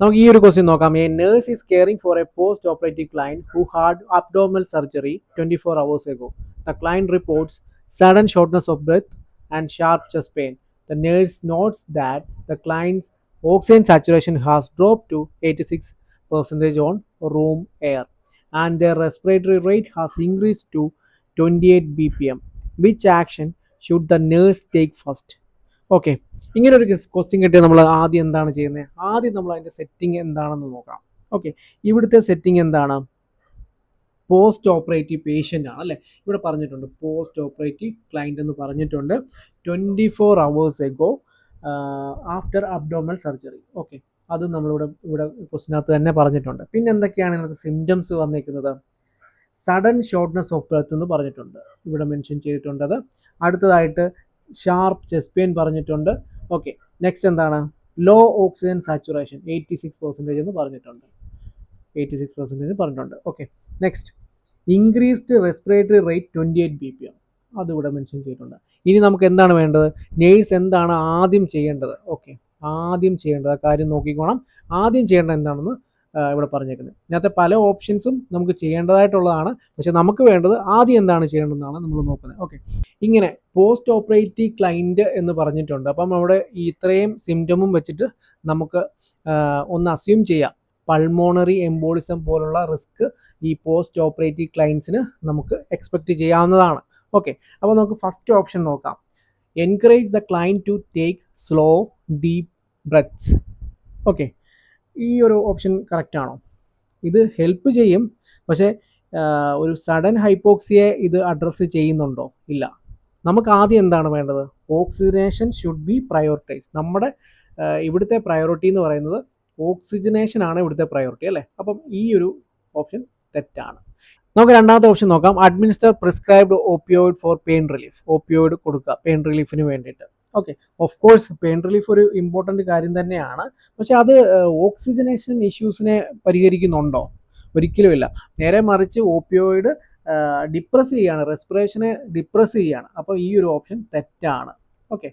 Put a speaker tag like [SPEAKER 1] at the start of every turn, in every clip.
[SPEAKER 1] നമുക്ക് ഈ ഒരു ക്വസ്റ്റ്യൻ നോക്കാം. A nurse is caring for A post operative client who had abdominal surgery 24 hours ago. The client reports sudden shortness of breath and sharp chest pain. The nurse notes that the client's oxygen saturation has dropped to 86% on room air and their respiratory rate has increased to 28 bpm. Which action should the nurse take first? Okay, ഇങ്ങനെ ഒരു question കിട്ടിയാൽ നമ്മൾ ആദ്യം എന്താണ് ചെയ്യുന്നത്? ആദ്യം നമ്മൾ അതിൻ്റെ സെറ്റിംഗ് എന്താണെന്ന് നോക്കാം. ഓക്കെ, ഇവിടുത്തെ സെറ്റിംഗ് എന്താണ്? പോസ്റ്റ് ഓപ്പറേറ്റീവ് പേഷ്യൻ്റ് ആണ് അല്ലേ? ഇവിടെ പറഞ്ഞിട്ടുണ്ട് പോസ്റ്റ് ഓപ്പറേറ്റീവ് ക്ലയൻറ്റ് എന്ന് പറഞ്ഞിട്ടുണ്ട്. 24 hours ago after abdominal surgery. Okay, അത് ഇവിടെ ക്വസ്റ്റിനകത്ത് തന്നെ പറഞ്ഞിട്ടുണ്ട്. പിന്നെ എന്തൊക്കെയാണ് ഇതിനകത്ത് സിംറ്റംസ് വന്നിരിക്കുന്നത്? സഡൻ ഷോർട്ട്നെസ് ഓഫ് ബ്രെത്ത് എന്ന് പറഞ്ഞിട്ടുണ്ട്, ഇവിടെ മെൻഷൻ ചെയ്തിട്ടുണ്ടത്. അടുത്തതായിട്ട് ഷാർപ്പ് ചെസ്റ്റ് പെയിൻ പറഞ്ഞിട്ടുണ്ട്. ഓക്കെ, നെക്സ്റ്റ് എന്താണ്? ലോ ഓക്സിജൻ സാച്ചുറേഷൻ 86% എന്ന് പറഞ്ഞിട്ടുണ്ട്. 86% പറഞ്ഞിട്ടുണ്ട്. Okay, next increased respiratory rate 28 bpm, അതിവിടെ മെൻഷൻ ചെയ്തിട്ടുണ്ട്. ഇനി നമുക്ക് എന്താണ് വേണ്ടത്? നേഴ്സ് എന്താണ് ആദ്യം ചെയ്യേണ്ടത്? ഓക്കെ, ആദ്യം ചെയ്യേണ്ടത് കാര്യം നോക്കിക്കോണം. ആദ്യം ചെയ്യേണ്ടത് എന്താണെന്ന് ഇവിടെ പറഞ്ഞേക്കുന്നത്. ഇതിനകത്തെ പല ഓപ്ഷൻസും നമുക്ക് ചെയ്യേണ്ടതായിട്ടുള്ളതാണ്, പക്ഷെ നമുക്ക് വേണ്ടത് ആദ്യം എന്താണ് ചെയ്യേണ്ടതെന്നാണ് നമ്മൾ നോക്കുന്നത്. ഓക്കെ, ഇങ്ങനെ പോസ്റ്റ് ഓപ്പറേറ്റീവ് ക്ലയൻറ്റ് എന്ന് പറഞ്ഞിട്ടുണ്ട്. അപ്പം അവിടെ ഇത്രയും സിംറ്റമും വെച്ചിട്ട് നമുക്ക് ഒന്ന് അസ്യൂം ചെയ്യാം, പൾമോണറി എംബോളിസം പോലുള്ള റിസ്ക് ഈ പോസ്റ്റ് ഓപ്പറേറ്റീവ് ക്ലയൻസിന് നമുക്ക് എക്സ്പെക്റ്റ് ചെയ്യാവുന്നതാണ്. ഓക്കെ, അപ്പോൾ നമുക്ക് ഫസ്റ്റ് ഓപ്ഷൻ നോക്കാം. Encourage the client to take slow deep breaths. Okay, ഈ ഒരു ഓപ്ഷൻ കറക്റ്റ് ആണോ? ഇത് ഹെൽപ്പ് ചെയ്യും, പക്ഷേ ഒരു സഡൻ ഹൈപ്പോക്സിയെ ഇത് അഡ്രസ്സ് ചെയ്യുന്നുണ്ടോ? ഇല്ല. നമുക്ക് ആദ്യം എന്താണ് വേണ്ടത്? Oxygenation should be prioritise. നമ്മുടെ ഇവിടുത്തെ പ്രയോറിറ്റി എന്ന് പറയുന്നത് ഓക്സിജനേഷൻ ആണ് ഇവിടുത്തെ പ്രയോറിറ്റി അല്ലേ? അപ്പം ഈ ഒരു ഓപ്ഷൻ തെറ്റാണ്. നമുക്ക് രണ്ടാമത്തെ ഓപ്ഷൻ നോക്കാം. Administer prescribed opioid for pain relief. Opioid കൊടുക്കുക പെയിൻ റിലീഫിന് വേണ്ടിയിട്ട്. Okay, of course pain relief ഒരു ഇമ്പോർട്ടൻറ്റ് കാര്യം തന്നെയാണ്, പക്ഷെ അത് ഓക്സിജനേഷൻ ഇഷ്യൂസിനെ പരിഹരിക്കുന്നുണ്ടോ? ഒരിക്കലുമില്ല. നേരെ മറിച്ച് ഓപ്പിയോയിഡ് ഡിപ്രസ് ചെയ്യാണ്, റെസ്പിറേഷനെ ഡിപ്രസ് ചെയ്യാണ്. അപ്പോൾ ഈ ഒരു ഓപ്ഷൻ തെറ്റാണ്. ഓക്കെ,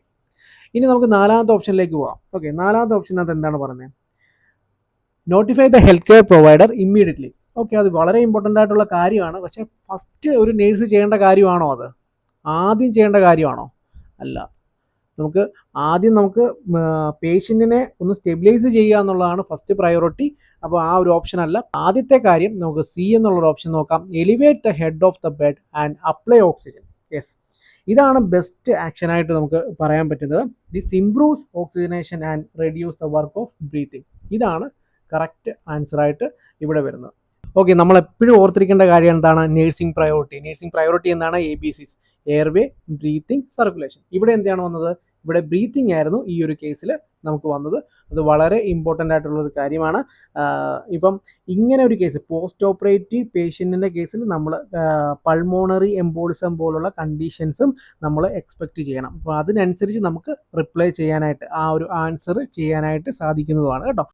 [SPEAKER 1] ഇനി നമുക്ക് നാലാമത്തെ ഓപ്ഷനിലേക്ക് പോകാം. ഓക്കെ, നാലാമത്തെ ഓപ്ഷനകത്ത് എന്താണ് പറഞ്ഞത്? Notify the health care provider immediately. Okay, അത് വളരെ ഇമ്പോർട്ടൻ്റ് ആയിട്ടുള്ള കാര്യമാണ്, പക്ഷേ ഫസ്റ്റ് ഒരു നേഴ്സ് ചെയ്യേണ്ട കാര്യമാണോ? അത് ആദ്യം ചെയ്യേണ്ട കാര്യമാണോ? അല്ല. നമുക്ക് പേഷ്യൻറ്റിനെ ഒന്ന് സ്റ്റെബിലൈസ് ചെയ്യുക എന്നുള്ളതാണ് ഫസ്റ്റ് പ്രയോറിറ്റി. അപ്പോൾ ആ ഒരു ഓപ്ഷൻ അല്ല. ആദ്യത്തെ കാര്യം നമുക്ക് സി എന്നുള്ളൊരു ഓപ്ഷൻ നോക്കാം. Elevate the head of the bed and apply oxygen. Yes, ഇതാണ് ബെസ്റ്റ് ആക്ഷനായിട്ട് നമുക്ക് പറയാൻ പറ്റുന്നത്. This improves oxygenation and reduce the work of breathing. ഇതാണ് കറക്റ്റ് ആൻസറായിട്ട് ഇവിടെ വരുന്നത്. ഓക്കെ, നമ്മൾ എപ്പോഴും ഓർത്തിരിക്കേണ്ട കാര്യം എന്താണ്? Nursing priority. നേഴ്സിംഗ് പ്രയോറിറ്റി എന്താണ്? ABCs: airway, breathing, circulation. ഇവിടെ എന്താണ് വന്നത്? ഇവിടെ ബ്രീത്തിങ് ആയിരുന്നു ഈ ഒരു കേസിൽ നമുക്ക് വന്നത്. അത് വളരെ ഇമ്പോർട്ടൻ്റ് ആയിട്ടുള്ളൊരു കാര്യമാണ്. ഇപ്പം ഇങ്ങനെ ഒരു കേസ് പോസ്റ്റ് ഓപ്പറേറ്റീവ് പേഷ്യൻറ്റിൻ്റെ കേസിൽ നമ്മൾ പൾമോണറി എംബോളിസം പോലുള്ള കണ്ടീഷൻസും നമ്മൾ എക്സ്പെക്റ്റ് ചെയ്യണം. അപ്പോൾ അതിനനുസരിച്ച് നമുക്ക് റിപ്ലൈ ചെയ്യാനായിട്ട് ആ ഒരു ആൻസർ ചെയ്യാനായിട്ട് സാധിക്കുന്നതുമാണ് കേട്ടോ.